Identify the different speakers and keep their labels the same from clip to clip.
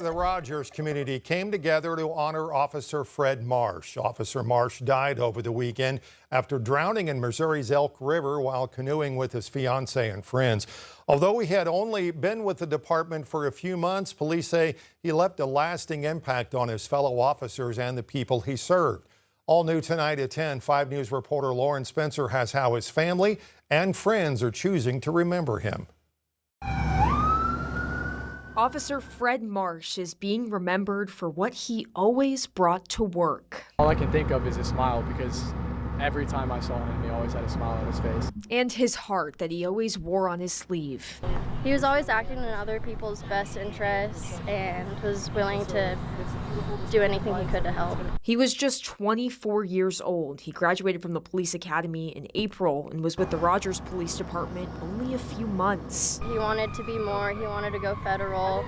Speaker 1: The Rogers community came together to honor Officer Fred Marsh. Officer Marsh died over the weekend after drowning in Missouri's Elk River while canoeing with his fiancee and friends. Although he had only been with the department for a few months, police say he left a lasting impact on his fellow officers and the people he served. All new tonight at 10, 5 News reporter Lauren Spencer has how his family and friends are choosing to remember him.
Speaker 2: Officer Fred Marsh is being remembered for what he always brought to work.
Speaker 3: All I can think of is his smile, because every time I saw him, he always had a smile on his face.
Speaker 2: And his heart that he always wore on his sleeve.
Speaker 4: He was always acting in other people's best interests and was willing to do anything he could to help.
Speaker 2: He was just 24 years old. He graduated from the police academy in April and was with the Rogers Police Department only a few months.
Speaker 4: He wanted to be more, he wanted to go federal,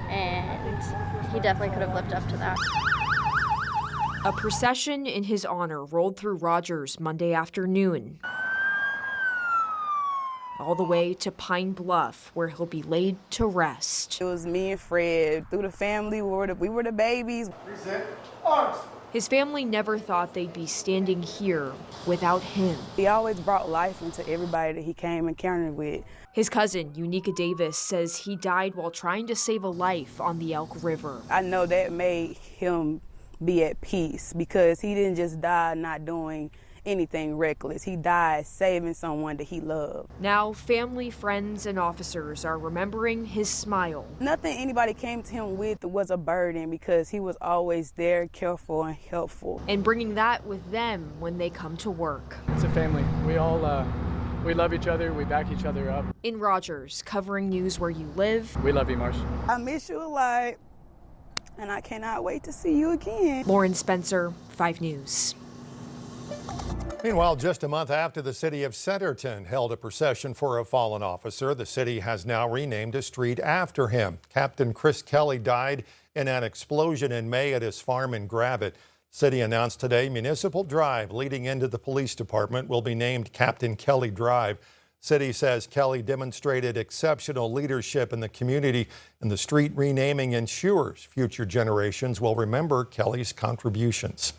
Speaker 4: and he definitely could have lived up to that.
Speaker 2: A procession in his honor rolled through Rogers Monday afternoon, all the way to Pine Bluff, where he'll be laid to rest.
Speaker 5: It was me and Fred. Through the family, we were the babies.
Speaker 2: His family never thought they'd be standing here without him.
Speaker 5: He always brought life into everybody that he came encountered with.
Speaker 2: His cousin, Unica Davis, says he died while trying to save a life on the Elk River.
Speaker 5: I know that made him be at peace, because he didn't just die not doing anything reckless. He died saving someone that he loved.
Speaker 2: Now, family, friends, and officers are remembering his smile.
Speaker 5: Nothing anybody came to him with was a burden, because he was always there, careful and helpful.
Speaker 2: And bringing that with them when they come to work.
Speaker 3: It's a family. We all we love each other. We back each other up.
Speaker 2: In Rogers, covering news where you live.
Speaker 3: We love you, Marsh.
Speaker 5: I miss you a lot, and I cannot wait to see you again.
Speaker 2: Lauren Spencer, 5 News.
Speaker 1: Meanwhile, just a month after the city of Centerton held a procession for a fallen officer, the city has now renamed a street after him. Captain Chris Kelly died in an explosion in May at his farm in Gravette. City announced today Municipal Drive leading into the police department will be named Captain Kelly Drive. City says Kelly demonstrated exceptional leadership in the community, and the street renaming ensures future generations will remember Kelly's contributions.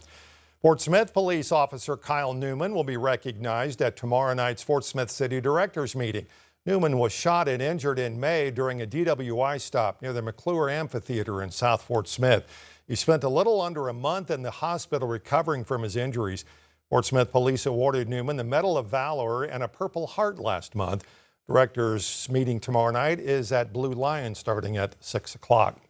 Speaker 1: Fort Smith Police Officer Kyle Newman will be recognized at tomorrow night's Fort Smith City Directors meeting. Newman was shot and injured in May during a DWI stop near the McClure Amphitheater in South Fort Smith. He spent a little under a month in the hospital recovering from his injuries. Fort Smith Police awarded Newman the Medal of Valor and a Purple Heart last month. Directors meeting tomorrow night is at Blue Lion starting at 6 o'clock.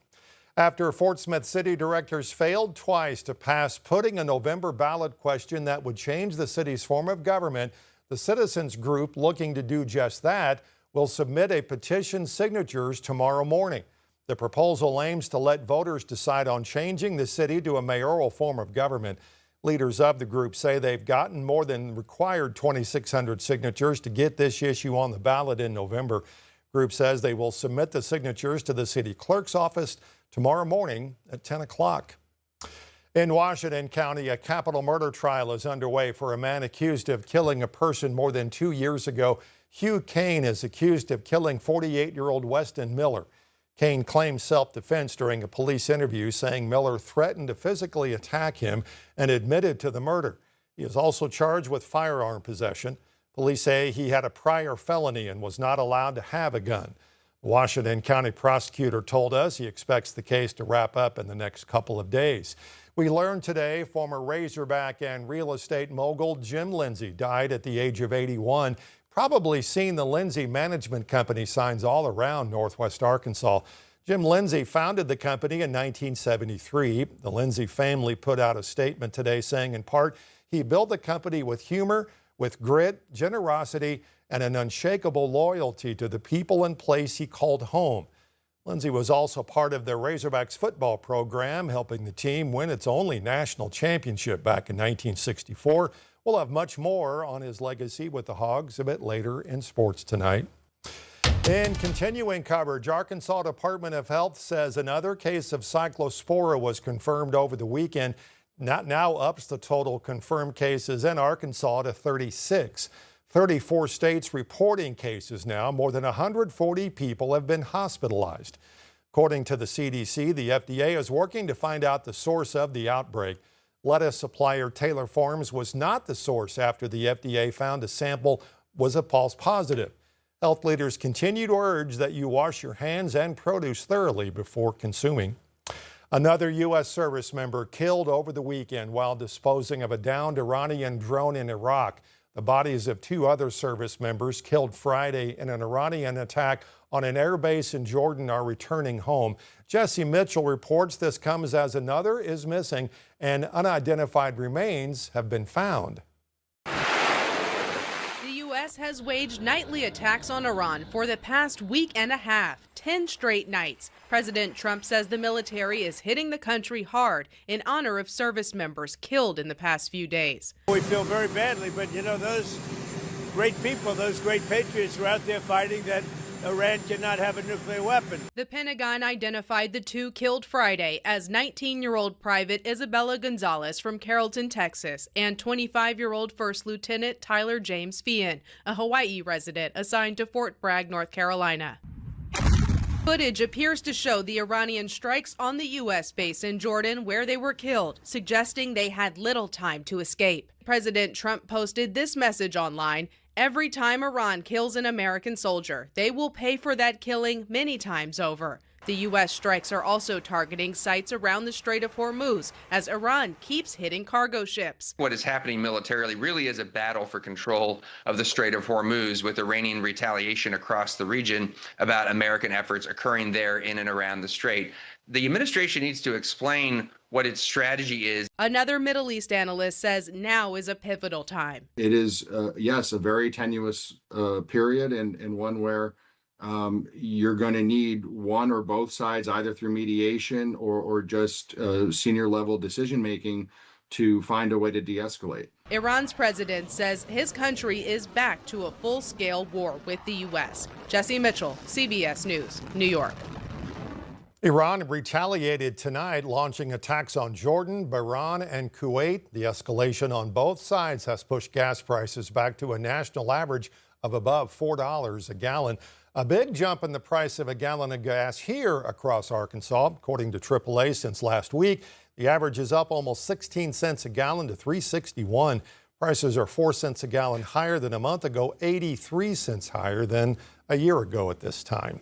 Speaker 1: After Fort Smith City directors failed twice to pass putting a November ballot question that would change the city's form of government, the citizens group looking to do just that will submit a petition signatures tomorrow morning. The proposal aims to let voters decide on changing the city to a mayoral form of government. Leaders of the group say they've gotten more than required 2,600 signatures to get this issue on the ballot in November. Group says they will submit the signatures to the city clerk's office tomorrow morning at 10 o'clock. In Washington County, a capital murder trial is underway for a man accused of killing a person more than 2 years ago. Hugh Kane is accused of killing 48-year-old Weston Miller. Kane claimed self-defense during a police interview, saying Miller threatened to physically attack him and admitted to the murder. He is also charged with firearm possession. Police say he had a prior felony and was not allowed to have a gun. The Washington County prosecutor told us he expects the case to wrap up in the next couple of days. We learned today former Razorback and real estate mogul Jim Lindsey died at the age of 81. Probably seen the Lindsey Management Company signs all around Northwest Arkansas. Jim Lindsey founded the company in 1973. The Lindsey family put out a statement today saying, in part, he built the company with humor, with grit, generosity, and an unshakable loyalty to the people and place he called home. Lindsey was also part of the Razorbacks football program, helping the team win its only national championship back in 1964. We'll have much more on his legacy with the Hogs a bit later in sports tonight. In continuing coverage, Arkansas Department of Health says another case of Cyclospora was confirmed over the weekend. Now ups the total confirmed cases in Arkansas to 36. 34 states reporting cases now. More than 140 people have been hospitalized. According to the CDC, the FDA is working to find out the source of the outbreak. Lettuce supplier Taylor Farms was not the source after the FDA found a sample was a false positive. Health leaders continue to urge that you wash your hands and produce thoroughly before consuming. Another U.S. service member killed over the weekend while disposing of a downed Iranian drone in Iraq. The bodies of two other service members killed Friday in an Iranian attack on an air base in Jordan are returning home. Jesse Mitchell reports this comes as another is missing and unidentified remains have been found.
Speaker 6: The U.S. has waged nightly attacks on Iran for the past week and a half, 10 straight nights. President Trump says the military is hitting the country hard in honor of service members killed in the past few days.
Speaker 7: We feel very badly, but you know, those great people, those great patriots are out there fighting that Iran cannot have a nuclear weapon.
Speaker 6: The Pentagon identified the two killed Friday as 19-year-old Private Isabella Gonzalez from Carrollton, Texas, and 25-year-old First Lieutenant Tyler James Feehan, a Hawaii resident assigned to Fort Bragg, North Carolina. Footage appears to show the Iranian strikes on the U.S. base in Jordan where they were killed, suggesting they had little time to escape. President Trump posted this message online: "Every time Iran kills an American soldier, they will pay for that killing many times over." The U.S. strikes are also targeting sites around the Strait of Hormuz as Iran keeps hitting cargo ships.
Speaker 8: What is happening militarily really is a battle for control of the Strait of Hormuz, with Iranian retaliation across the region about American efforts occurring there in and around the strait. The administration needs to explain what its strategy is.
Speaker 6: Another Middle East analyst says now is a pivotal time.
Speaker 9: It is, yes, a very tenuous period and one where you're going to need one or both sides, either through mediation or just senior level decision making, to find a way to de-escalate.
Speaker 6: Iran's president says his country is back to a full-scale war with the U.S. Jesse Mitchell, CBS News, New York.
Speaker 1: Iran retaliated tonight, launching attacks on Jordan, Bahrain, and Kuwait. The escalation on both sides has pushed gas prices back to a national average of above $4 a gallon. A big jump in the price of a gallon of gas here across Arkansas. According to AAA, since last week, the average is up almost 16 cents a gallon to $3.61. Prices are 4 cents a gallon higher than a month ago, 83 cents higher than a year ago at this time.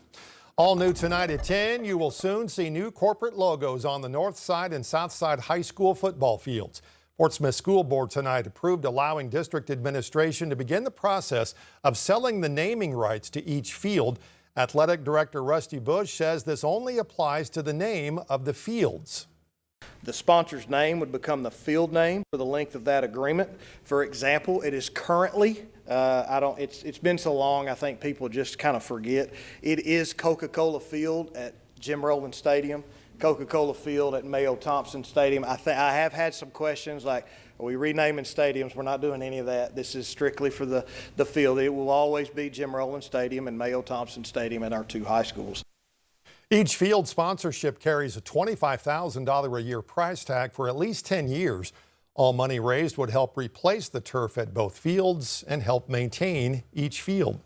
Speaker 1: All new tonight at 10, you will soon see new corporate logos on the north side and south side high school football fields. Fort Smith School Board tonight approved allowing district administration to begin the process of selling the naming rights to each field. Athletic Director Rusty Bush says this only applies to the name of the fields.
Speaker 10: The sponsor's name would become the field name for the length of that agreement. For example, it is currently, it's been so long, I think people just kind of forget. It is Coca-Cola Field at Jim Rowland Stadium, Coca-Cola Field at Mayo Thompson Stadium. I have had some questions like, are we renaming stadiums? We're not doing any of that. This is strictly for the field. It will always be Jim Rowland Stadium and Mayo Thompson Stadium at our two high schools.
Speaker 1: Each field sponsorship carries a $25,000 a year price tag for at least 10 years. All money raised would help replace the turf at both fields and help maintain each field.